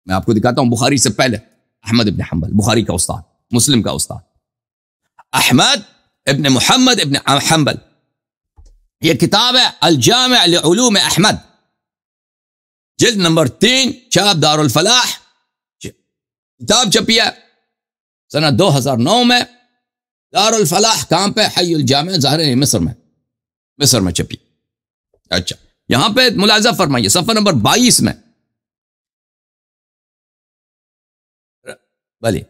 میں آپ کو دکھاتا ہوں بخاری سے پہلے احمد ابن حنبل، بخاری کا استاد، مسلم کا استاد احمد ابن محمد ابن حنبل. یہ کتاب ہے الجامع لعلوم احمد، جلد نمبر 3، چھاپ دار الفلاح، کتاب چھپی ہے سنہ 2009 میں. دار الفلاح کہاں پہ؟ حی الجامع، ظاہر ہے مصر میں چھپی. اچھا یہاں پہ ملاحظہ فرمائیے صفحہ نمبر 22 میں، بلی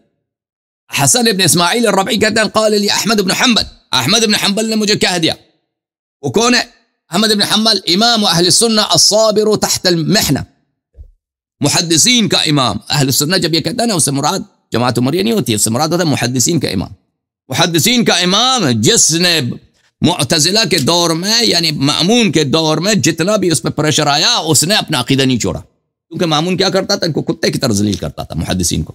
حسن ابن اسماعیل الربعی کہتے ہیں قال لی احمد ابن حنبل، احمد ابن حنبل نے مجھے کہہ دیا. وہ کون ہے؟ احمد ابن حنبل امام اہل السنہ الصابر تحت المحنہ، محدثین کا امام. اہل السنہ جب یہ کہتا ہے نا، اس سے مراد جماعت عمریہ نہیں ہوتی ہے، اس سے مراد ہوتا ہے محدثین کا امام. محدثین کا امام جس نے معتزلہ کے دور میں یعنی مأمون کے دور میں جتنا بھی اس پہ پریشر آیا، اس نے اپنا عقیدہ نہیں چھوڑا. کیونکہ مأمون کیا کرتا تھا؟ ان کو کتے کی طرح ذلیل کرتا تھا، محدثین کو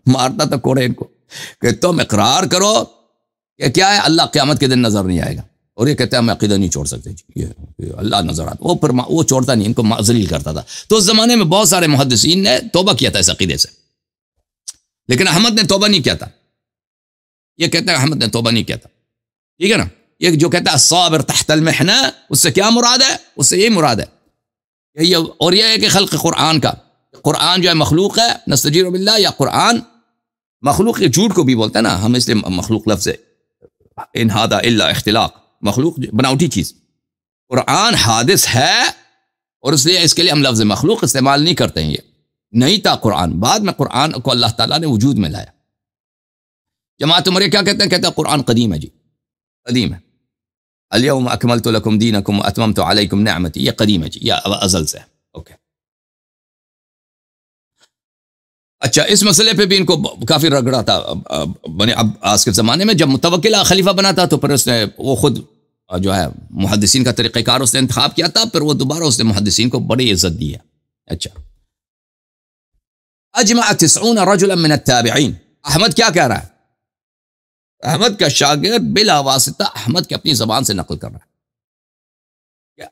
مارتا تھا کوڑے ان کو، کہ تم اقرار کرو کہ کیا ہے اللہ قیامت کے دن نظر نہیں آئے گا، اور یہ کہتے ہیں ہم عقیدہ نہیں چھوڑ سکتے جی، یہ اللہ نظر آتا. وہ پھر وہ چھوڑتا نہیں، ان کو ذلیل کرتا تھا. تو اس زمانے میں بہت سارے محدثین نے توبہ کیا تھا اس عقیدے سے، لیکن احمد نے توبہ نہیں کیا تھا. یہ کہتے ہیں احمد نے توبہ نہیں کیا تھا، ٹھیک ہے نا. یہ جو کہتا ہے الصابر تحت المحنہ، اس سے کیا مراد ہے؟ اس سے یہی مراد ہے. اور یہ ہے کہ خلق قرآن کا، قرآن جو ہے مخلوق ہے، نستجیر باللہ، یا قرآن مخلوق کے جھوٹ کو بھی بولتے ہیں نا ہم، اس لیے مخلوق لفظ ہے، ان ھذا الا اختلاق، مخلوق بناوٹی چیز. قرآن حادث ہے اور اس لیے اس کے لیے ہم لفظ مخلوق استعمال نہیں کرتے ہیں. یہ نہیں تھا قرآن، بعد میں قرآن کو اللہ تعالیٰ نے وجود میں لایا. جماعت عمریہ کیا کہتے ہیں؟ کہتے ہیں قرآن قدیم ہے جی، قدیم ہے. الیوم اکملت لکم دینکم واتممت علیکم نعمتی، یہ قدیم ہے جی، یہ ازل سے ہے. اوکے اچھا، اس مسئلے پہ بھی ان کو کافی رگڑا تھا بنے عباس کے زمانے میں. جب متوکل خلیفہ بنا تھا تو پھر اس نے وہ خود جو ہے محدثین کا طریقہ کار اس نے انتخاب کیا تھا، پھر وہ دوبارہ اس نے محدثین کو بڑی عزت دی ہے. اچھا، اجمع 90 رجلا من التابعین. احمد کیا کہہ رہا ہے؟ احمد کا شاگرد بلا واسطہ احمد کی اپنی زبان سے نقل کر رہا ہے.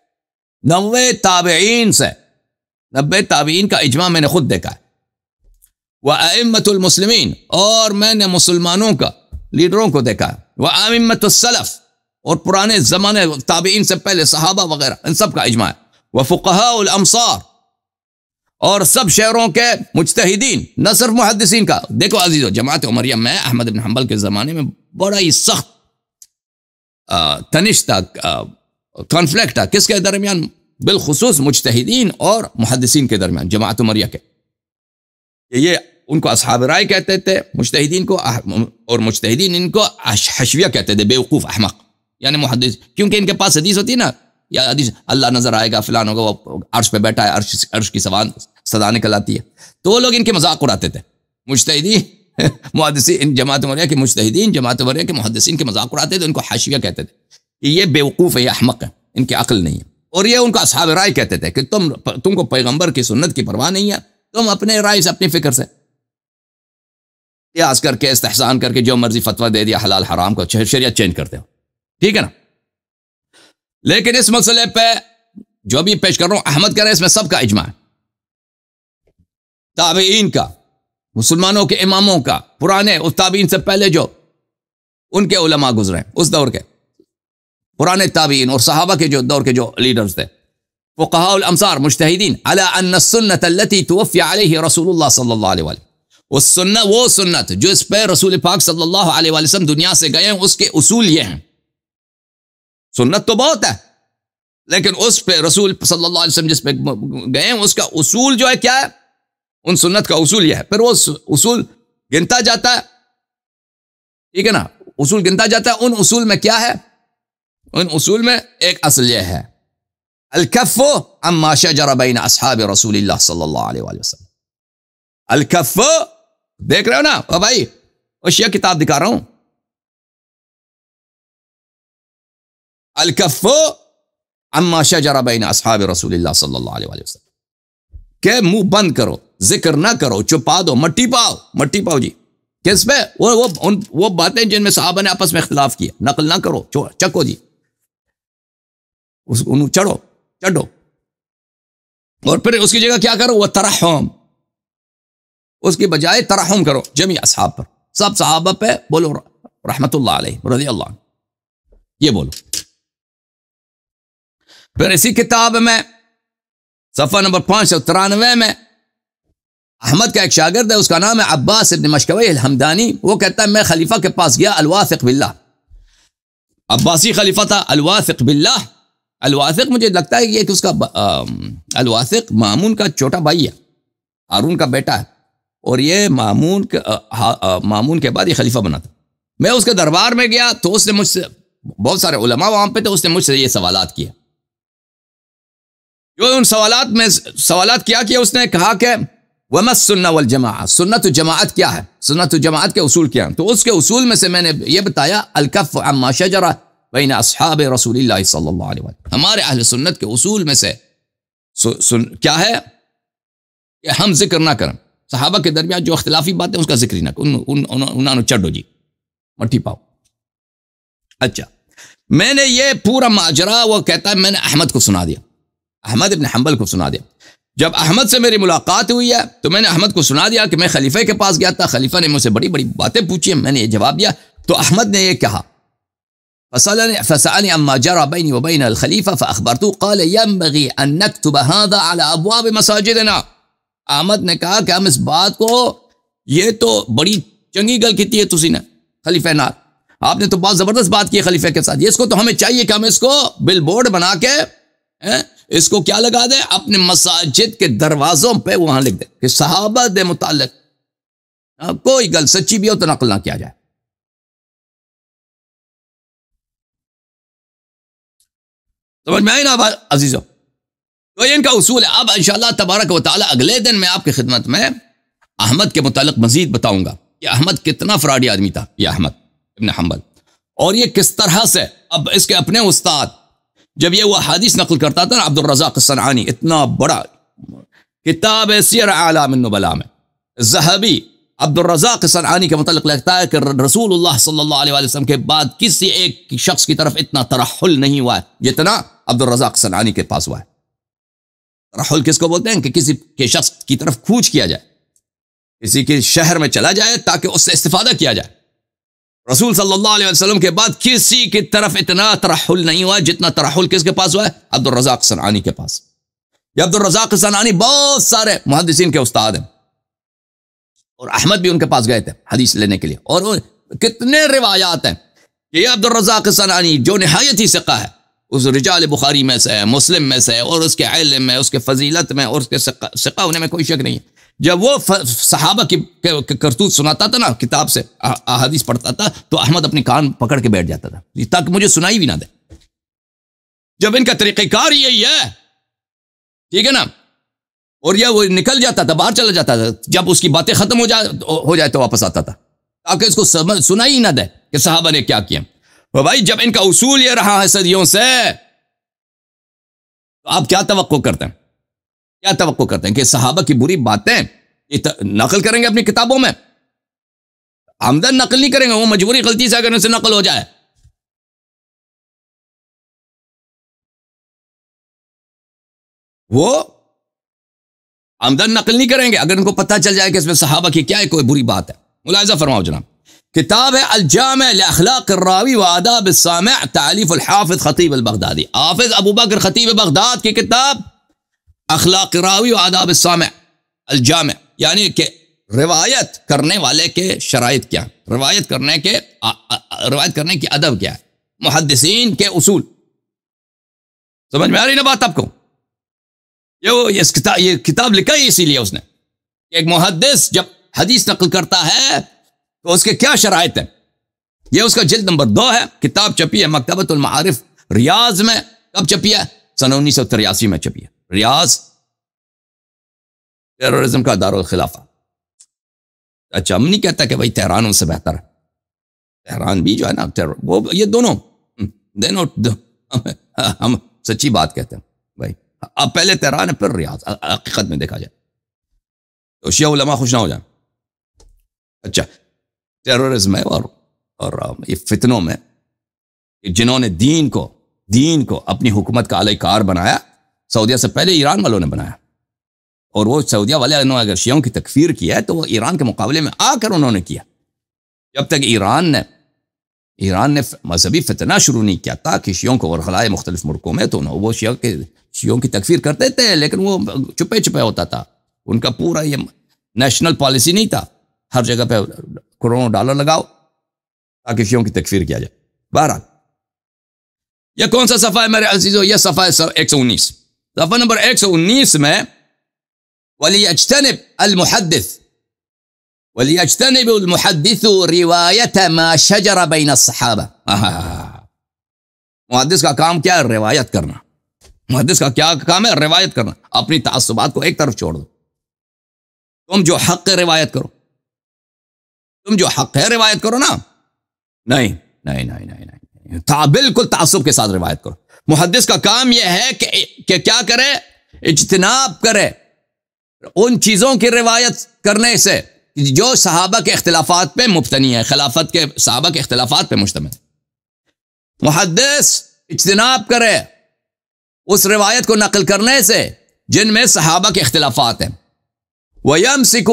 90 تابعین سے، 90 تابعین کا اجماع میں نے خود دیکھا ہے. وَأَئِمَّةُ الْمُسْلِمِينَ، اور میں نے مسلمانوں کا لیڈروں کو دیکھا ہے. وَأَئِمَّةُ السَّلَف، اور پرانے زمانے تابعین سے پہلے صحابہ وغیرہ، ان سب کا اجماع ہے. وَفُقَهَاءُ الْأَمْصَارِ، اور سب شہروں کے مجتہدین، نہ صرف محدثین کا. دیکھو عزیزو، جماعت عمریہ میں احمد بن حنبل کے زمانے میں بڑا ہی سخت تنش تھا، کانفلکٹ تھا. کس کے درمیان؟ بالخصوص مجتہدین اور محدثین کے درمیان، جماعت عمریہ کے. یہ ان کو اصحاب رائے کہتے تھے مجتہدین کو، اور مجتہدین ان کو حشویہ کہتے تھے، بیوقوف، احمق. یعنی محدث، کیونکہ ان کے پاس حدیث ہوتی ہے نا، یا حدیث اللہ نظر آئے گا، فلان ہوگا، وہ عرش پہ بیٹھا ہے، عرش کی صدا نکل آتی ہے، تو وہ لوگ ان کے مذاق اڑاتے تھے. مجتہدین محدثین، جماعت عمریہ کے مجتہدین جماعت عمریہ کے محدثین کے مذاق اڑاتے تھے، ان کو حاشیہ کہتے تھے کہ یہ بیوقوف ہے، یہ احمق ہے، ان کی عقل نہیں ہے. اور یہ ان کو اصحاب رائے کہتے تھے کہ تم کو پیغمبر کی سنت کی پرواہ نہیں ہے، تم اپنے رائے سے، اپنی فکر سے قیاس کر کے، استحسان کر کے جو مرضی فتویٰ دے دیا حلال حرام کو، شریعت چینج کرتے ہو، ٹھیک ہے نا. لیکن اس مسئلے پہ جو بھی پیش کر رہا ہوں، احمد کہہ رہے ہیں اس میں سب کا اجماع ہے، تابعین کا، مسلمانوں کے اماموں کا، پرانے اس تابعین سے پہلے جو ان کے علماء گزرے اس دور کے پرانے تابعین اور صحابہ کے جو دور کے جو لیڈرز تھے. فقہاء الامصار، مجتہدین، علی ان السنت التي توفی علیہ رسول اللہ صلی اللہ علیہ وسلم، اس سنت، وہ سنت جو اس پہ رسول پاک صلی اللہ علیہ وسلم دنیا سے گئے ہیں، اس کے اصول یہ ہیں. سنت تو بہت ہے، لیکن اس پہ رسول صلی اللہ علیہ وسلم جس پہ گئے ہیں، اس کا اصول جو ہے کیا ہے؟ ان سنت کا اصول یہ ہے. پھر وہ اصول گنتا جاتا ہے، ٹھیک ہے نا، اصول گنتا جاتا ہے. ان اصول میں کیا ہے؟ ان اصول میں ایک اصل یہ ہے، الکف عما شجر بین اصحاب رسول اللہ صلی اللہ علیہ وآلہ وسلم. الکف، دیکھ رہے ہو نا او بھائی، اشیاء کتاب دکھا رہا ہوں. الکف عما شجر بین اصحاب رسول اللہ صلی اللہ علیہ وآلہ وسلم، کہ منہ بند کرو، ذکر نہ کرو، چھپا دو، مٹی پاؤ جی. کس پہ؟ وہ باتیں جن میں صحابہ نے آپس میں اختلاف کیا، نقل نہ کرو، چکو جی، چڑھو، اور پھر اس کی جگہ کیا کرو؟ وہ ترحم، اس کی بجائے ترحم کرو جمیع اصحاب پر، سب صحابہ پہ بولو رحمت اللہ علیہ رضی اللہ عنہ، یہ بولو۔ پھر اسی کتاب میں صفحہ نمبر 593 میں احمد کا ایک شاگرد ہے، اس کا نام ہے عباس ابن مشکوی الحمدانی، وہ کہتا ہے میں خلیفہ کے پاس گیا الواثق باللہ، عباسی خلیفہ تھا الواثق باللہ۔ الواثق مجھے لگتا ہے یہ کہ اس کا الواثق مامون کا چھوٹا بھائی ہے، ہارون کا بیٹا ہے، اور یہ مامون کے بعد یہ خلیفہ بنا تھا۔ میں اس کے دربار میں گیا تو اس نے مجھ سے، بہت سارے علماء وہاں پہ تھے، اس نے مجھ سے یہ سوالات کیے۔ جو ان سوالات کیا اس نے کہا کہ وَمَا السُّنَّةُ وَالْجَمَاعَةُ، سنت و جماعت کیا ہے، سنت و جماعت کے اصول کیا ہیں؟ تو اس کے اصول میں سے میں نے یہ بتایا الکف عما شجر بین اصحاب رسول اللہ صلی اللہ علیہ وسلم، ہمارے اہل سنت کے اصول میں سے کیا ہے کہ ہم ذکر نہ کریں صحابہ کے درمیان جو اختلافی باتیں اس کا ذکر ہی نہ کریں، انہوں چڈو جی مٹھی پاؤ۔ اچھا، میں نے یہ پورا ماجرا، وہ کہتا ہے میں نے احمد کو سنا دیا، احمد ابن حنبل کو سنا دیا۔ جب احمد سے میری ملاقات ہوئی ہے تو میں نے احمد کو سنا دیا کہ میں خلیفہ کے پاس گیا تھا، خلیفہ نے مجھ سے بڑی بڑی باتیں پوچھی، میں نے یہ جواب دیا۔ تو احمد نے یہ کہا فسألني عما جرى بيني وبين الخليفة فأخبرته قال ينبغي أن نكتب هذا على أبواب مساجدنا۔ احمد نے کہا کہ ہم اس بات کو، یہ تو بڑی چنگی گل کی ہے تسی نے خلیفہ نال، آپ نے تو بہت زبردست بات کی ہے خلیفہ کے ساتھ، اس کو تو ہمیں چاہیے کہ ہم اس کو بل بورڈ بنا کے اس کو کیا لگا دیں، اپنے مساجد کے دروازوں پہ وہاں لکھ دیں کہ صحابہ دے متعلق کوئی گل سچی بھی ہو تو نقل نہ کیا جائے۔ سمجھ میں آئی نا عزیزو؟ تو یہ ان کا اصول ہے۔ اب انشاءاللہ تبارک و تعالی اگلے دن میں آپ کی خدمت میں احمد کے متعلق مزید بتاؤں گا کہ احمد کتنا فراڈی آدمی تھا، یہ احمد ابن حنبل، اور یہ کس طرح سے اب اس کے اپنے استاد، جب یہ وہ حدیث نقل کرتا تھا نا عبد الرزاق الصنعانی، اتنا بڑا کتاب سیر اعلام النبلاء میں ذہبی عبد الرزاق الصنعانی کے متعلق لکھتا ہے کہ رسول اللہ صلی اللہ علیہ وسلم کے بعد کسی ایک شخص کی طرف اتنا ترحل نہیں ہوا ہے جتنا عبد الرزاق الصنعانی کے پاس ہوا ہے۔ ترحل کس کو بولتے ہیں؟ کہ کسی کے شخص کی طرف کوچ کیا جائے، کسی کے شہر میں چلا جائے تاکہ اس سے استفادہ کیا جائے۔ رسول صلی اللہ علیہ وسلم کے بعد کسی کی طرف اتنا ترحل نہیں ہوا جتنا ترحل کس کے پاس ہوا ہے؟ عبد الرزاق صنعانی کے پاس۔ یہ عبد الرزاق صنعانی بہت سارے محدثین کے استاد ہیں، اور احمد بھی ان کے پاس گئے تھے حدیث لینے کے لیے، اور کتنے روایات ہیں کہ یہ عبد الرزاق صنعانی جو نہایت ہی ثقہ ہے، اس رجال بخاری میں سے، مسلم میں سے، اور اس کے علم میں، اس کے فضیلت میں، اور اس کے ثقہ ہونے میں کوئی شک نہیں ہے۔ جب وہ صحابہ کی کرتوت سناتا تھا نا، کتاب سے احادیث پڑھتا تھا، تو احمد اپنی کان پکڑ کے بیٹھ جاتا تھا تاکہ مجھے سنائی بھی نہ دے۔ جب ان کا طریقہ کار یہی ہے، ٹھیک ہے نا، اور یہ وہ نکل جاتا تھا، باہر چلا جاتا تھا، جب اس کی باتیں ختم ہو جائے تو واپس آتا تھا تاکہ اس کو سنائی نہ دے کہ صحابہ نے کیا کیا۔ تو بھائی جب ان کا اصول یہ رہا ہے صدیوں سے، تو آپ کیا توقع کرتے ہیں؟ کیا توقع کرتے ہیں کہ صحابہ کی بری باتیں نقل کریں گے اپنی کتابوں میں؟ عمدن نقل نہیں کریں گے، وہ مجبوری غلطی سے اگر ان سے نقل ہو جائے۔ وہ عمدن نقل نہیں کریں گے اگر ان کو پتہ چل جائے کہ اس میں صحابہ کی کیا ہے کوئی بری بات ہے۔ ملاحظہ فرماؤ جناب، کتاب ہے الجامع لاخلاق الراوی وآداب السامع، تالیف الحافظ خطیب البغدادی، حافظ ابو بکر خطیب بغداد کی کتاب اخلاق راوی و آداب السامع الجامع، یعنی کہ روایت کرنے والے کے شرائط کیا، روایت کرنے کی ادب کیا ہے، محدثین کے اصول۔ سمجھ میں آ رہی نا بات آپ کو؟ یہ کتاب لکھا ہی اسی لیے اس نے، ایک محدث جب حدیث نقل کرتا ہے تو اس کے کیا شرائط ہیں۔ یہ اس کا جلد نمبر 2 ہے، کتاب چھپی ہے مکتبۃ المعارف ریاض میں۔ کب چھپی ہے؟ سن 1983 میں چھپی ہے۔ ریاض ٹیررزم کا دارالخلافہ۔ اچھا، ہم نہیں کہتا کہ بھائی تہران ان سے بہتر ہے، تہران بھی جو ہے نا وہ یہ دونوں ہم سچی بات کہتے ہیں بھائی، اب پہلے تہران ہے پھر ریاض، حقیقت میں دیکھا جائے تو شیعہ علماء خوش نہ ہو جائیں۔ اچھا، ٹیررزم ہے اور یہ فتنوں میں جنہوں نے دین کو اپنی حکومت کا اعلی کار بنایا، سعودیہ سے پہلے ایران والوں نے بنایا، اور وہ سعودیہ والے نے اگر شیعوں کی تکفیر کی ہے تو وہ ایران کے مقابلے میں آ کر انہوں نے کیا. جب تک ایران نے مذہبی فتنہ شروع نہیں کیا تھا کہ شیعوں کو ورغلائے مختلف ملکوں میں، تو وہ شیعوں کی تکفیر کرتے تھے، لیکن وہ چھپے چھپے ہوتا تھا. ان کا پورا یہ نیشنل پالیسی نہیں تھا ہر جگہ پہ کروڑوں ڈالر لگاؤ تاکہ شیعوں کی تکفیر کیا جائے. بہرحال یہ کون سا صفحہ ہے میرے عزیزو؟ یہ صفحہ ہے 119. صفحہ نمبر 119 میں وَلِيَجْتَنِبْ الْمُحَدِّثُ رِوَایَةَ مَا شَجَرَ بَيْنَ الصَّحَابَةِ. محدث کا کام کیا ہے؟ روایت کرنا. محدث کا کیا کام ہے؟ روایت کرنا. اپنی تعصبات کو ایک طرف چھوڑ دو. تم جو حق ہے روایت کرو. تم جو حق ہے روایت کرو نا. نہیں نہیں نہیں نہیں نہیں، بالکل تعصب کے ساتھ روایت کرو. محدث کا کام یہ ہے کہ کیا کرے؟ اجتناب کرے ان چیزوں کی روایت کرنے سے جو صحابہ کے اختلافات پہ مبتنی ہے، خلافت کے صحابہ کے اختلافات پہ مشتمل. محدث اجتناب کرے اس روایت کو نقل کرنے سے جن میں صحابہ کے اختلافات ہیں. وَيُمْسِكُ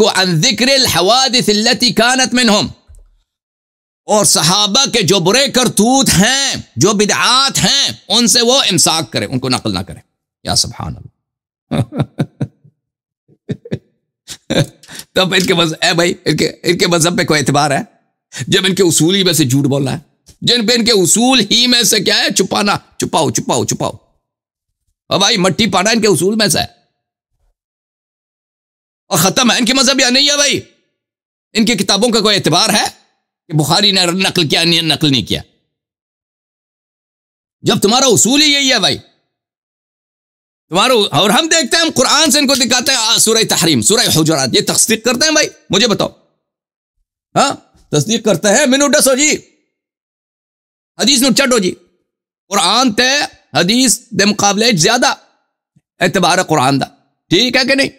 عَنْ ذِكْرِ الْحَوَادِثِ الَّتِي كَانَتْ مِنْهُمْ. اور صحابہ کے جو برے کرتوت ہیں، جو بدعات ہیں، ان سے وہ امساک کرے، ان کو نقل نہ کرے. یا سبحان اللہ. تب ان کے مذہب پہ کوئی اعتبار ہے جب ان کے اصول ہی میں سے جھوٹ بولنا ہے، جن پہ ان کے اصول ہی میں سے کیا ہے؟ چھپانا. چھپاؤ. اور بھائی مٹی پانا ان کے اصول میں سے ہے اور ختم ہے. ان کے مذہب یا نہیں ہے بھائی؟ ان کی کتابوں کا کوئی اعتبار ہے کہ بخاری نے نقل کیا نقل نہیں کیا؟ جب تمہارا اصول ہی یہی ہے بھائی تمہارا. اور ہم دیکھتے ہیں، ہم قرآن سے ان کو دکھاتے ہیں سورہ تحریم، سورہ حجرات، یہ تصدیق کرتے ہیں بھائی؟ مجھے بتاؤ. ہاں تصدیق کرتے ہیں. مینو ڈسو جی، حدیث نو چڈو جی. قرآن تے حدیث دے مقابلے زیادہ اعتبار ہے قرآن دا. ٹھیک ہے کہ نہیں؟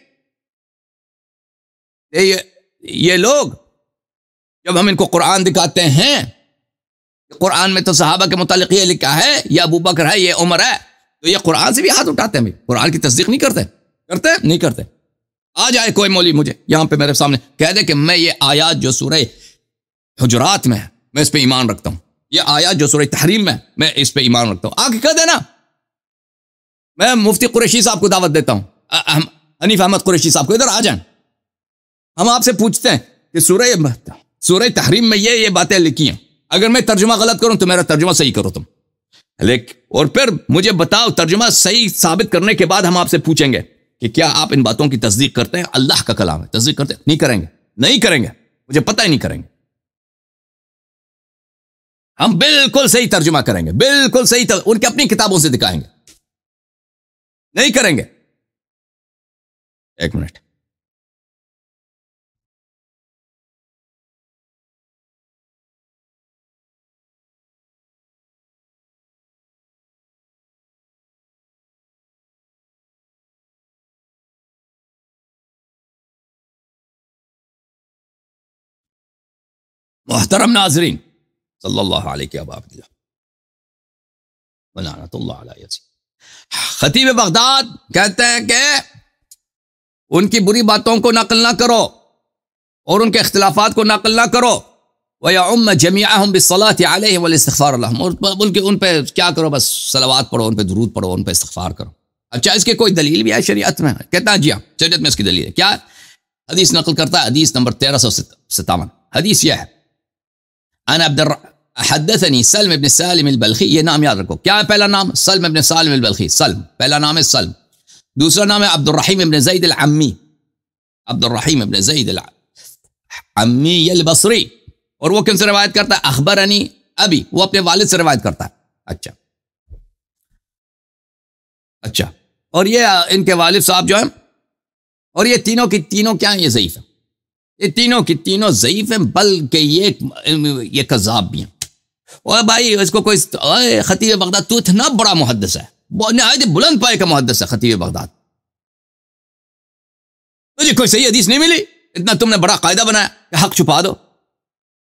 یہ لوگ جب ہم ان کو قرآن دکھاتے ہیں، قرآن میں تو صحابہ کے متعلق یہ لکھا ہے، یہ ابو بکر ہے، یہ عمر ہے، تو یہ قرآن سے بھی ہاتھ اٹھاتے ہیں. قرآن کی تصدیق نہیں کرتے. نہیں کرتے. آ جائے کوئی مولوی مجھے یہاں پہ میرے سامنے کہہ دے کہ میں یہ آیات جو سورہ حجرات میں ہے میں اس پہ ایمان رکھتا ہوں، یہ آیات جو سورہ تحریم میں میں اس پہ ایمان رکھتا ہوں. آ کے کہہ دینا. میں مفتی قریشی صاحب کو دعوت دیتا ہوں، حنیف احمد قریشی صاحب کو، ادھر آ جائیں. ہم آپ سے پوچھتے ہیں کہ سورہ تحریم میں یہ باتیں لکھی ہیں، اگر میں ترجمہ غلط کروں تو میرا ترجمہ صحیح کرو تم. اور پھر مجھے بتاؤ، ترجمہ صحیح ثابت کرنے کے بعد ہم آپ سے پوچھیں گے کہ کیا آپ ان باتوں کی تصدیق کرتے ہیں؟ اللہ کا کلام ہے، تصدیق کرتے ہیں؟ نہیں کریں گے. مجھے پتہ ہی نہیں کریں گے. ہم بالکل صحیح ترجمہ کریں گے، بالکل صحیح ان کی اپنی کتابوں سے دکھائیں گے. نہیں کریں گے. ایک منٹ. محترم ناظرین، صلی اللہ علیہ وآلہ ولعنت اللہ علیہ یزید. خطیب بغداد کہتے ہیں کہ ان کی بری باتوں کو نقل نہ کرو اور ان کے اختلافات کو نقل نہ کرو. وَيَعُمَّ جَمِيعَهُمْ بِالصَّلَاةِ عَلَيْهِ وَالْإِسْتِغْفَارِ لَهُمْ. اور ان پہ کیا کرو؟ بس صلوات پڑھو، ان پہ درود پڑھو، ان پہ استغفار کرو. اچھا، اس کے کوئی دلیل بھی ہے شریعت میں؟ کہتا ہے جی ہاں، شریعت میں اس کی دلیل ہے. کیا حدیث نقل کرتا ہے؟ حدیث نمبر 1357. حدیث یہ ہے، حدثني سلم بن سالم البلخی. یہ نام یاد رکھو. کیا ہے پہلا نام؟ سلم بن سالم البلخی. سلم پہلا نام ہے سلم. دوسرا نام ہے عبد الرحیم بن زید العمی. عبد الرحیم بن زید العمی البصری. اور وہ کن سے روایت کرتا ہے؟ اخبرنی ابی. وہ اپنے والد سے روایت کرتا ہے. اچھا. اور یہ ان کے والد صاحب جو ہیں، اور یہ تینوں کی تینوں کیا ہیں؟ یہ ضعیف ہیں. یہ تینوں کی تینوں ضعیف ہیں، بلکہ یہ کذاب بھی ہیں. اور بھائی اس کو کوئی خطیب بغداد تو اتنا بڑا محدث ہے، نہایت بلند پائے کا محدث ہے خطیب بغداد. تجھے کوئی صحیح حدیث نہیں ملی، اتنا تم نے بڑا قاعدہ بنایا کہ حق چھپا دو.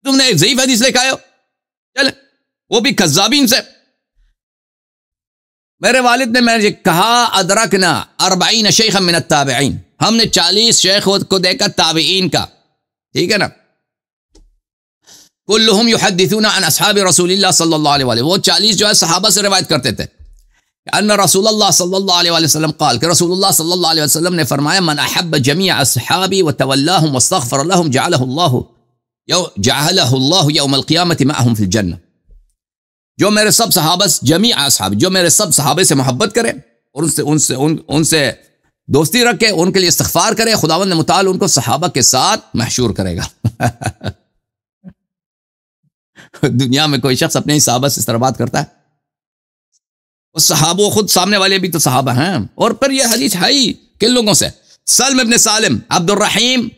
تم نے ایک ضعیف حدیث لے کے آئے ہو، چلے وہ بھی کذابین سے. میرے والد نے مجھے کہا ادرکنا 40 شیخا من التابعین، ہم نے 40 شیخ کو دیکھا تابعین کا، ٹھیک ہے نا، کلہم یحدثون عن اصحاب رسول اللہ صلی اللہ علیہ وآلہ، وہ 40 جو ہے صحابہ سے روایت کرتے تھے، ان رسول اللہ صلی اللہ علیہ وسلم قال، کہ رسول اللہ صلی اللہ علیہ وسلم نے فرمایا من احب جمیع اصحابی وتولاهم واستغفر لهم جعلہ اللہ یوم القیامت معهم فی الجنہ، جو میرے سب صحابہ جمیع اصحاب، جو میرے سب صحابے سے محبت کرے اور ان سے دوستی رکھے، ان کے لیے استغفار کرے، خداوند متعال ان کو صحابہ کے ساتھ محشور کرے گا۔ دنیا میں کوئی شخص اپنے ہی صحابہ سے اس طرح بات کرتا ہے؟ وہ صحابہ خود سامنے والے بھی تو صحابہ ہیں، اور پھر یہ حدیث ہے ہی کن لوگوں سے؟ سلم ابن سالم عبد الرحیم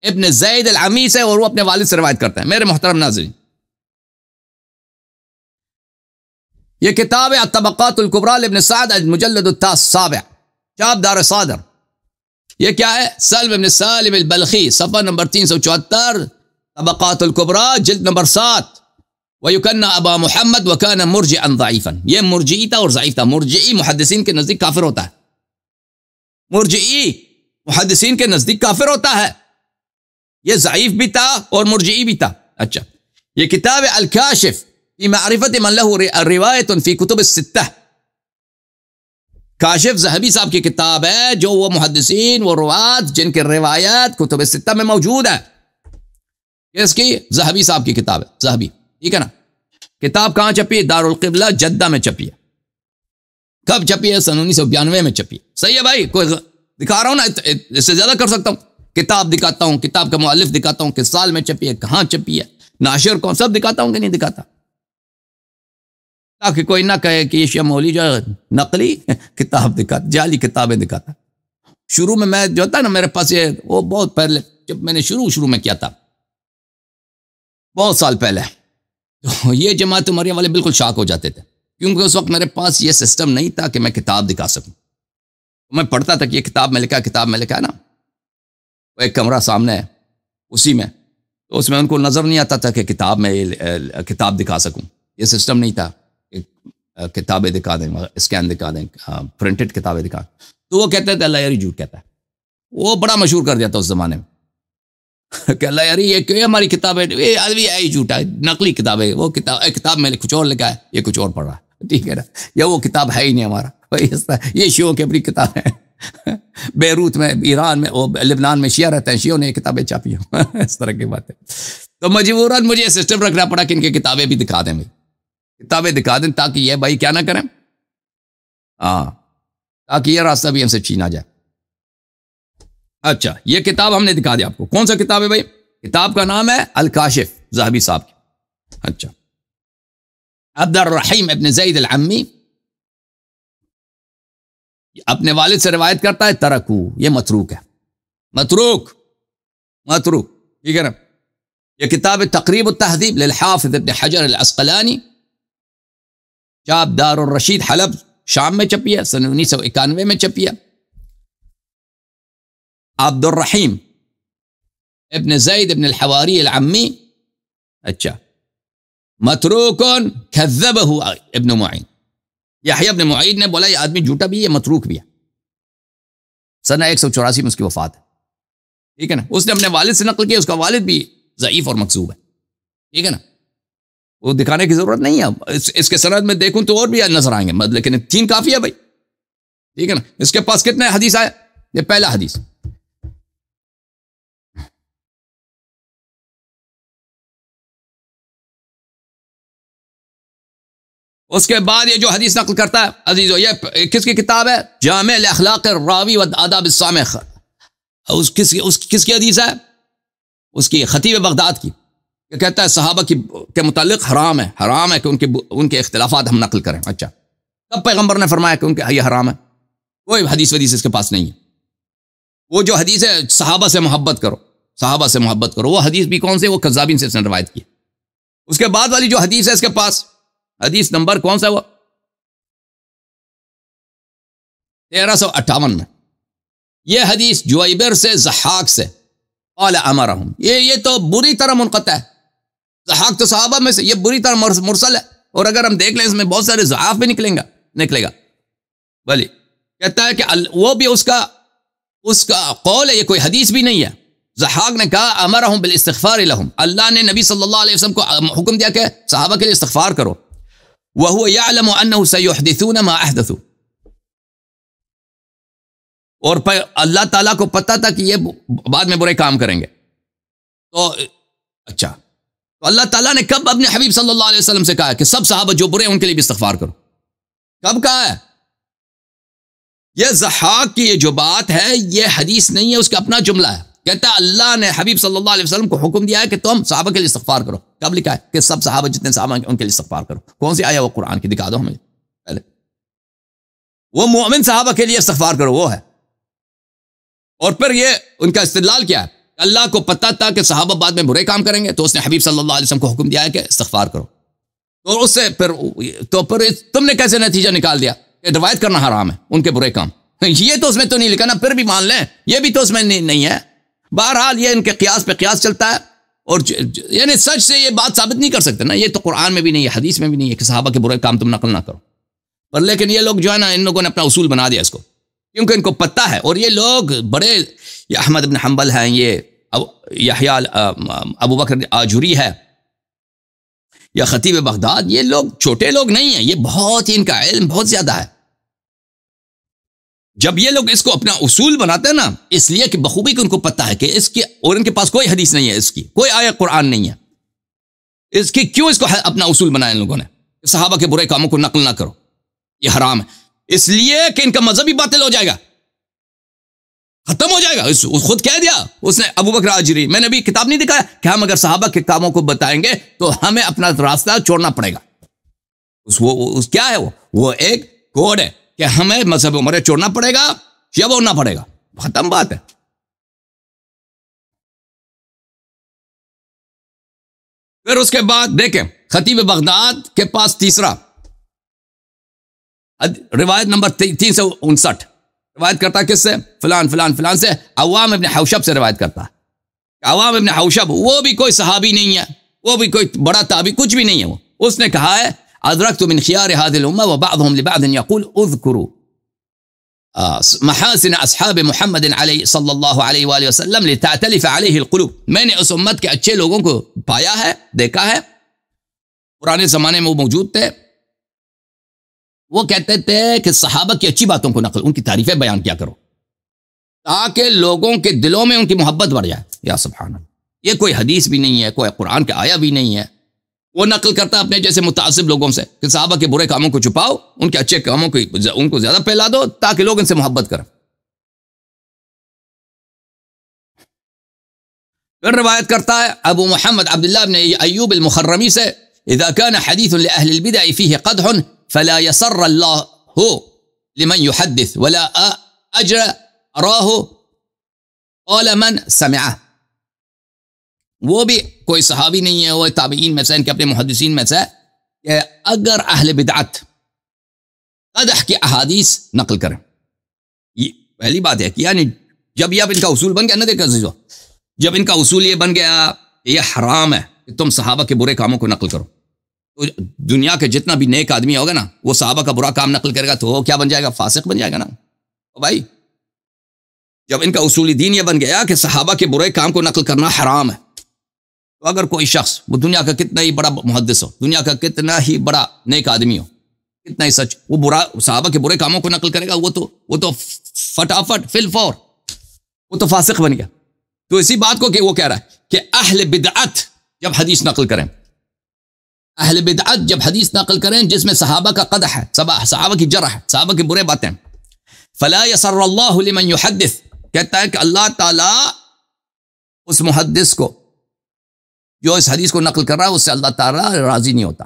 ابن زید العمی سے، اور وہ اپنے والد سے روایت کرتے ہیں۔ میرے محترم ناظرین، یہ کتاب ہے الطبقات الکبریٰ لابن سعد المجلد السابع، چاپ دار صادر۔ یہ کیا ہے؟ سلم ابن سالم البلخی، صفحہ نمبر 374، طبقات الکبریٰ جلد نمبر 7۔ وَيُكَنَّ أَبَا محمد وَكَانَ مُرْجِعًا ضَعِيفًا، یہ مرجعی تھا اور ضعیف تھا۔ مرجعی محدثین کے نزدیک کافر ہوتا ہے، مرجعی محدثین کے نزدیک کافر ہوتا ہے، یہ ضعیف بھی تھا اور مرجعی بھی تھا۔ اچھا، یہ کتاب الکاشف فی معرفت من له روایت فی کتب الستہ، کاشف ذہبی صاحب کی کتاب ہے، جو وہ محدثین، وہ روات جن کے روایات کتب الستہ میں موجود ہے۔ اس کی ذہبی صاحب کی کتاب ہے، ذہبی، ٹھیک ہے نا۔ کتاب کہاں چھپی ہے؟ دارالقبلہ جدہ میں چھپی ہے۔ کب چھپی ہے؟ سن 1992 میں چھپی ہے۔ صحیح ہے بھائی، کوئی دکھا رہا ہوں نا، اس سے زیادہ کر سکتا ہوں، کتاب دکھاتا ہوں، کتاب کا مؤلف دکھاتا ہوں، کس سال میں چھپی ہے، کہاں چھپی ہے، ناشر کون، سب دکھاتا ہوں کہ نہیں دکھاتا، تاکہ کوئی نہ کہے کہ یہ شیعہ مولوی جو ہے نقلی کتاب دکھاتا، جعلی کتابیں دکھاتا۔ شروع میں جو تھا نا میرے پاس، یہ وہ بہت پہلے جب میں نے شروع میں کیا تھا، بہت سال پہلے، تو یہ جماعت عمریہ والے بالکل شاک ہو جاتے تھے، کیونکہ اس وقت میرے پاس یہ سسٹم نہیں تھا کہ میں کتاب دکھا سکوں۔ میں پڑھتا تھا کہ یہ کتاب میں لکھا ہے نا، وہ ایک کمرہ سامنے ہے، اسی میں، تو اس میں ان کو نظر نہیں آتا تھا کہ کتاب میں کتاب دکھا سکوں، یہ سسٹم نہیں تھا کہ کتابیں دکھا دیں، اسکین دکھا دیں، پرنٹڈ کتابیں دکھا، تو وہ کہتے تھے اللہ یاری جھوٹ کہتا ہے، وہ بڑا مشہور کر دیا تھا اس زمانے میں کہ اللہ یاری یہ کیوں ہماری کتابیں، یہ آدمی ہے ہی جھوٹا ہے، نقلی کتابیں، وہ کتاب میں کچھ اور لکھا ہے، یہ کچھ اور پڑھ رہا ہے، ٹھیک ہے نا، یا وہ کتاب ہے ہی نہیں ہمارا، یہ شیعوں کی اپنی کتاب ہے، بیروت میں، ایران میں، لبنان میں شیعہ رہتے ہیں، شیعوں نے یہ کتابیں چھاپی ہیں، اس طرح کی باتیں۔ تو مجبوراً مجھے یہ سسٹم رکھنا پڑا کہ ان کی کتابیں بھی دکھا دیں، کتابیں دکھا دیں، تاکہ یہ بھائی کیا نہ کریں، ہاں، تاکہ یہ راستہ بھی ہم سے چھینا جائے۔ اچھا، یہ کتاب ہم نے دکھا دیا آپ کو، کون سا کتاب ہے بھائی؟ کتاب کا نام ہے الکاشف، ذہبی صاحب کی۔ اچھا، عبد الرحیم ابن زید العمی اپنے والد سے روایت کرتا ہے، ترکو، یہ متروک ہے، متروک، ٹھیک ہے نا۔ یہ کتاب تقریب التہذیب للحافظ ابن حجر العسقلانی، چاپ دار الرشید حلب شام میں چھپی ہے، سن 1991 میں چھپی ہے۔ عبد الرحیم ابن زید ابن الحواری العمی، اچھا، متروک کذبہ ابن معین، یحییٰ ابن معین نے بولا یہ آدمی جھوٹا بھی ہے، متروک بھی ہے، سنہ 184 میں اس کی وفات ہے، ٹھیک ہے نا۔ اس نے اپنے والد سے نقل کیا، اس کا والد بھی ضعیف اور مکذوب ہے، ٹھیک ہے نا، وہ دکھانے کی ضرورت نہیں ہے، اس کے سند میں دیکھوں تو اور بھی نظر آئیں گے، لیکن 3 کافی ہے بھائی، ٹھیک ہے نا۔ اس کے پاس کتنے حدیث آئے؟ یہ پہلا حدیث، اس کے بعد یہ جو حدیث نقل کرتا ہے عزیزو، یہ کس کی کتاب ہے؟ جامع الاخلاق الراوی والآداب السامع، اس کس کی حدیث ہے؟ اس کی خطیب بغداد کی، یہ کہتا ہے صحابہ کے متعلق حرام ہے کہ ان کے اختلافات ہم نقل کریں۔ اچھا، کب پیغمبر نے فرمایا کہ ان کے یہ حرام ہے؟ کوئی حدیث اس کے پاس نہیں ہے۔ وہ جو حدیث ہے صحابہ سے محبت کرو، وہ حدیث بھی کون سے؟ وہ کذابین سے اس نے روایت کی۔ اس کے بعد والی جو حدیث ہے اس کے پاس، حدیث نمبر کون سا؟ وہ 1358 میں، یہ حدیث جویبر سے، ضحاک سے، قال امرهم، یہ تو بری طرح منقطع ہے، ضحاک تو صحابہ میں سے، یہ بری طرح مرسل ہے، اور اگر ہم دیکھ لیں اس میں بہت سارے ضعاف بھی نکلیں گا، نکلے گا. بھلی کہتا ہے کہ وہ بھی اس کا قول ہے, یہ کوئی حدیث بھی نہیں ہے. ضحاک نے کہا امرہم بالاستغفار لہم, اللہ نے نبی صلی اللہ علیہ وسلم کو حکم دیا کہ صحابہ کے لیے استغفار کرو. وَهُوَ يَعْلَمُ أَنَّهُ سَيُحْدِثُونَ مَا أَحْدَثُوا, اور اللہ تعالیٰ کو پتہ تھا کہ یہ بعد میں برے کام کریں گے. تو اچھا, تو اللہ تعالیٰ نے کب اپنے حبیب صلی اللہ علیہ وسلم سے کہا کہ سب صحابہ جو برے ہیں ان کے لیے بھی استغفار کرو؟ کب کہا ہے؟ یہ ضحاک کی یہ جو بات ہے یہ حدیث نہیں ہے, اس کا اپنا جملہ ہے. کہتا ہے اللہ نے حبیب صلی اللہ علیہ وسلم کو حکم دیا ہے کہ تم صحابہ کے لیے استغفار کرو. کب لکھا ہے کہ سب صحابہ جتنے صحابہ ہیں ان کے لیے استغفار کرو؟ کون سی آیا وہ قرآن کی دکھا دو ہمیں پہلے. وہ مومن صحابہ کے لیے استغفار کرو وہ ہے. اور پھر یہ ان کا استدلال کیا ہے؟ اللہ کو پتہ تھا کہ صحابہ بعد میں برے کام کریں گے تو اس نے حبیب صلی اللہ علیہ وسلم کو حکم دیا ہے کہ استغفار کرو. تو اس سے پھر تم نے کیسے نتیجہ نکال دیا کہ روایت کرنا حرام ہے ان کے برے کام؟ یہ تو اس میں تو نہیں لکھا نا, پھر بھی مان لیں یہ بھی تو اس میں نہیں ہے. بہرحال یہ ان کے قیاس پہ قیاس چلتا ہے, اور یعنی سچ سے یہ بات ثابت نہیں کر سکتے نا. یہ تو قرآن میں بھی نہیں ہے, حدیث میں بھی نہیں ہے کہ صحابہ کے برے کام تم نقل نہ کرو. پر لیکن یہ لوگ جو ہے نا, ان لوگوں نے اپنا اصول بنا دیا اس کو, کیونکہ ان کو پتہ ہے. اور یہ لوگ بڑے, یہ احمد بن حنبل ہیں, یہ یحییٰ ابو بکر آجوری ہے, یا خطیب بغداد, یہ لوگ چھوٹے لوگ نہیں ہیں. یہ بہت ہی ان کا علم بہت زیادہ ہے. جب یہ لوگ اس کو اپنا اصول بناتے ہیں نا, اس لیے کہ بخوبی کہ ان کو پتہ ہے کہ اس کی, اور ان کے پاس کوئی حدیث نہیں ہے, اس کی کوئی آیت قرآن نہیں ہے, اس کی کیوں اس کو اپنا اصول بنایا ان لوگوں نے کہ صحابہ کے برے کاموں کو نقل نہ کرو, یہ حرام ہے. اس لیے کہ ان کا مذہب ہی باطل ہو جائے گا, ختم ہو جائے گا. خود کہہ دیا اس نے ابو بکر آجری, میں نے بھی کتاب نہیں دکھایا کہ ہم اگر صحابہ کے کاموں کو بتائیں گے تو ہمیں اپنا راستہ چھوڑنا پڑے گا. کیا ہے وہ ایک کوڈ ہے کہ ہمیں مذہب عمر چھوڑنا پڑے گا یا وہ نہ پڑے گا, ختم بات ہے. پھر اس کے بعد دیکھیں خطیب بغداد کے پاس تیسرا روایت نمبر 359 روایت کرتا ہے کس سے؟ فلان فلان فلان سے, عوام ابن حوشب سے روایت کرتا ہے. عوام ابن حوشب وہ بھی کوئی صحابی نہیں ہے, وہ بھی کوئی بڑا تابعی کچھ بھی نہیں ہے. اس نے کہا ہے ادرکت من خیار هذه الامه وبعضهم لبعض يقول اذكروا محاسن اصحاب محمد علیہ صلی اللہ علیہ وآلہ وسلم لتعتلف علیہ القلوب. میں نے اس امت کے اچھے لوگوں کو پایا ہے, دیکھا ہے, پرانے زمانے میں وہ موجود تھے. وہ کہتے تھے کہ صحابہ کی اچھی باتوں کو نقل, ان کی تعریفیں بیان کیا کرو تاکہ لوگوں کے دلوں میں ان کی محبت بڑھ جائے. یا سبحان اللہ, یہ کوئی حدیث بھی نہیں ہے, کوئی قرآن کا آیا بھی نہیں ہے. وہ نقل کرتا اپنے جیسے متعصب لوگوں سے کہ صحابہ کے برے کاموں کو چھپاؤ, ان کے اچھے کاموں کو ان کو زیادہ پھیلا دو تاکہ لوگ ان سے محبت کریں. پھر روایت کرتا ہے ابو محمد عبداللہ بن ایوب المخرمی سے, اذا كان حديث لأهل البدع فيه قدح فلا يسر الله لمن يحدث ولا أجر أراه قال من سمعه. وہ بھی کوئی صحابی نہیں ہے, وہ تابعین میں سے, ان کے اپنے محدثین میں سے, کہ اگر اہل بدعت قدح کی احادیث نقل کریں, یہ پہلی بات ہے کہ یعنی جب یہ اب ان کا اصول بن گیا نا, دیکھا عزیزو, جب ان کا اصول یہ بن گیا کہ یہ حرام ہے کہ تم صحابہ کے برے کاموں کو نقل کرو, تو دنیا کے جتنا بھی نیک آدمی ہوگا نا, وہ صحابہ کا برا کام نقل کرے گا تو وہ کیا بن جائے گا؟ فاسق بن جائے گا نا. بھائی جب ان کا اصولی دین یہ بن گیا کہ صحابہ کے برے کام کو نقل کرنا حرام ہے, تو اگر کوئی شخص, وہ دنیا کا کتنا ہی بڑا محدث ہو, دنیا کا کتنا ہی بڑا نیک آدمی ہو, کتنا ہی سچ, وہ برا صحابہ کے برے کاموں کو نقل کرے گا, وہ تو فٹافٹ فی الفور وہ تو فاسق بن گیا. تو اسی بات کو کہ وہ کہہ رہا ہے کہ اہل بدعت جب حدیث نقل کریں, اہل بدعت جب حدیث نقل کریں جس میں صحابہ کا قدح ہے, صحابہ کی جرح ہے, صحابہ کی برے باتیں, فلا يسر اللہ لمن يحدث, کہتا ہے کہ اللہ تعالیٰ اس محدث کو جو اس حدیث کو نقل کر رہا ہے اس سے اللہ تعالیٰ راضی نہیں ہوتا.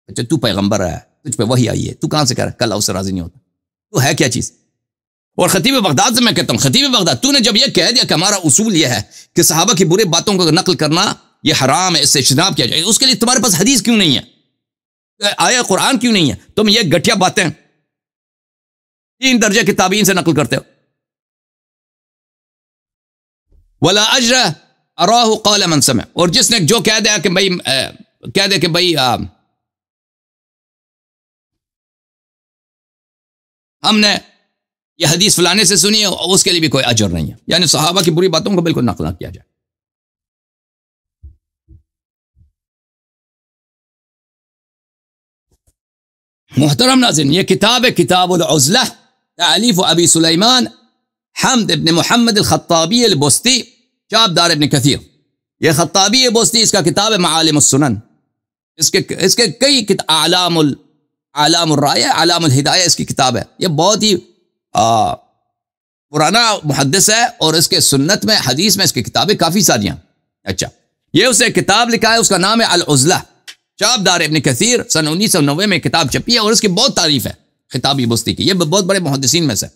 اچھا تو پیغمبر ہے, تجھ پہ وحی آئی ہے, تو کہاں سے کہہ رہا ہے کہ اللہ اس سے راضی نہیں ہوتا؟ تو ہے کیا چیز؟ اور خطیب بغداد سے میں کہتا ہوں, خطیب بغداد تو نے جب یہ کہہ دیا کہ ہمارا اصول یہ ہے کہ صحابہ کی برے باتوں کو نقل کرنا یہ حرام ہے, اس سے اجتناب کیا جائے, اس کے لیے تمہارے پاس حدیث کیوں نہیں ہے, آیا قرآن کیوں نہیں ہے؟ تم یہ گٹھیا باتیں 3 درجے کے تابعین سے نقل کرتے ہو. ولا اجر اراہ قال من سمع, اور جس نے جو کہہ دیا کہ بھائی کہہ دے کہ بھائی ہم نے یہ حدیث فلانے سے سنی ہے، اس کے لیے بھی کوئی اجر نہیں ہے، یعنی صحابہ کی بری باتوں کو بالکل نقل نہ کیا جائے۔ محترم ناظرین، یہ کتاب ہے کتاب العزلہ، تالیف ابی سلیمان حمد ابن محمد الخطابی البستی، چاپ دار ابن کثیر۔ یہ خطابی بستی اس کا کتاب ہے معالم السنن، اس کے کئی اعلام الرائے، اعلام الہدایہ اس کی کتاب ہے۔ یہ بہت ہی پرانا محدث ہے، اور اس کے سنت میں، حدیث میں اس کی کتابیں کافی ساری ہیں۔ اچھا، یہ اسے کتاب لکھا ہے، اس کا نام ہے العزلہ، چاپ دار ابن کثیر، سن 1990 میں کتاب چھپی ہے، اور اس کی بہت تعریف ہے خطابی بستی کی، یہ بہت بڑے محدثین میں سے۔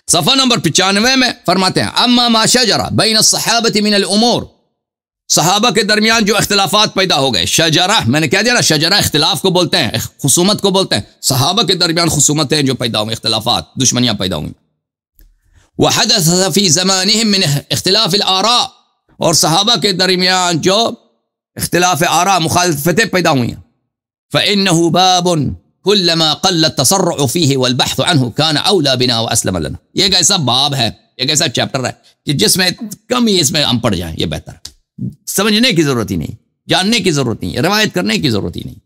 صفحہ نمبر 95 میں فرماتے ہیں، اما ما شجر بین الصحابہ من الامور، صحابہ کے درمیان جو اختلافات پیدا ہو گئے، شجرہ میں نے کہہ دیا نا، شجرہ اختلاف کو بولتے ہیں، خصومت کو بولتے ہیں، صحابہ کے درمیان خصومتیں جو پیدا ہوئی، اختلافات، دشمنیاں پیدا ہوئیں۔ وحدث فی زمانہم من اختلاف الآراء، اور صحابہ کے درمیان جو اختلاف آراء، مخالفتیں پیدا ہوئی ہیں، فإنه باب كلما قل التسرع فيه والبحث عنه كان اولى بنا واسلم لنا، یہ ایک ایسا باب ہے، ایک ایسا چیپٹر ہے کہ جس میں کم ہی اس میں ہم پڑ جائیں، یہ بہتر ہے، سمجھنے کی ضرورت ہی نہیں، جاننے کی ضرورت نہیں، روایت کرنے کی ضرورت ہی نہیں۔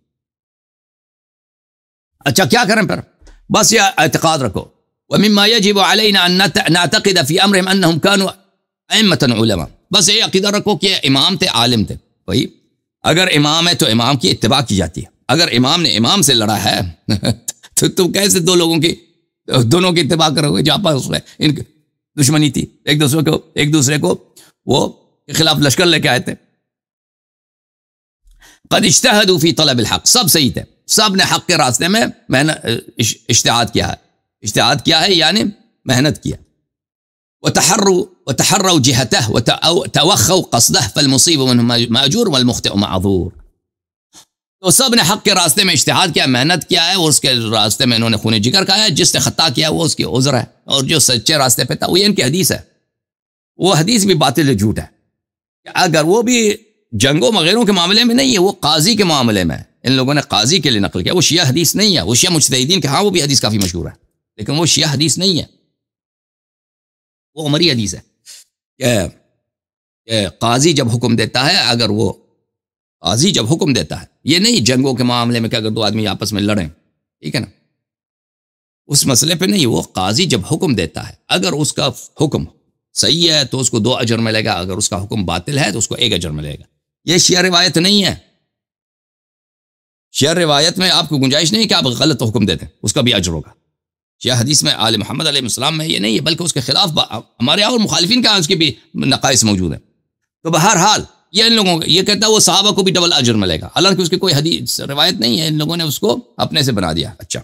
اچھا کیا کریں پھر؟ بس یہ اعتقاد رکھو، ومما يجب علينا ان نعتقد في امرهم انهم كانوا ائمة علماء، بس یہ عقیدہ رکھو کہ امام تھے، عالم تھے۔ بھائی اگر امام ہے تو امام کی اتباع کی جاتی ہے، اگر امام نے امام سے لڑا ہے تو تم کیسے دونوں کی اتباع کرو گے؟ جہاں اس میں ان کی دشمنی تھی، ایک دوسرے کو وہ خلاف لشکر لے کے آئے تھے۔ قد اجتہدوا فی طلب الحق، سب صحیح تھے، سب نے حق کے راستے میں اجتہاد کیا ہے یعنی محنت کیا۔ وتحروا جهته وتوخوا قصده فالمصيب منهم ماجور والمخطئ معذور، تو سب نے حق کے راستے میں اجتہاد کیا، محنت کیا ہے، اور اس کے راستے میں انہوں نے خون جگر کھایا ہے، جس نے خطا کیا وہ اس کی عذر ہے، اور جو سچے راستے پہ تھا وہ ان کی حدیث ہے، وہ حدیث بھی باطل ہے، جھوٹ ہے۔ اگر وہ بھی جنگوں وغیروں کے معاملے میں نہیں ہے، وہ قاضی کے معاملے میں، ان لوگوں نے قاضی کے لیے نقل کیا، وہ شیعہ حدیث نہیں ہے، وہ شیعہ مجتہدین کے ہاں وہ بھی حدیث کافی مشہور ہے، لیکن وہ شیعہ حدیث نہیں ہے، وہ عمری حدیث ہے کہ قاضی جب حکم دیتا ہے، اگر وہ قاضی جب حکم دیتا ہے، یہ نہیں جنگوں کے معاملے میں کہ اگر دو آدمی آپس میں لڑیں، ٹھیک ہے نا، اس مسئلے پہ نہیں، وہ قاضی جب حکم دیتا ہے، اگر اس کا حکم صحیح ہے تو اس کو 2 اجر ملے گا، اگر اس کا حکم باطل ہے تو اس کو 1 اجر ملے گا۔ یہ شیعہ روایت نہیں ہے، شیعہ روایت میں آپ کو گنجائش نہیں کہ آپ غلط حکم دیتے ہیں، اس کا بھی اجر ہوگا۔ شیعہ حدیث میں آل محمد علیہ السلام میں یہ نہیں ہے، بلکہ اس کے خلاف ہمارے یہاں اور مخالفین کا اس کے بھی نقائص موجود ہیں۔ تو بہرحال یہ ان لوگوں یہ کہتا ہے وہ صحابہ کو بھی ڈبل اجر ملے گا، حالانکہ اس کی کوئی حدیث روایت نہیں ہے، ان لوگوں نے اس کو اپنے سے بنا دیا۔ اچھا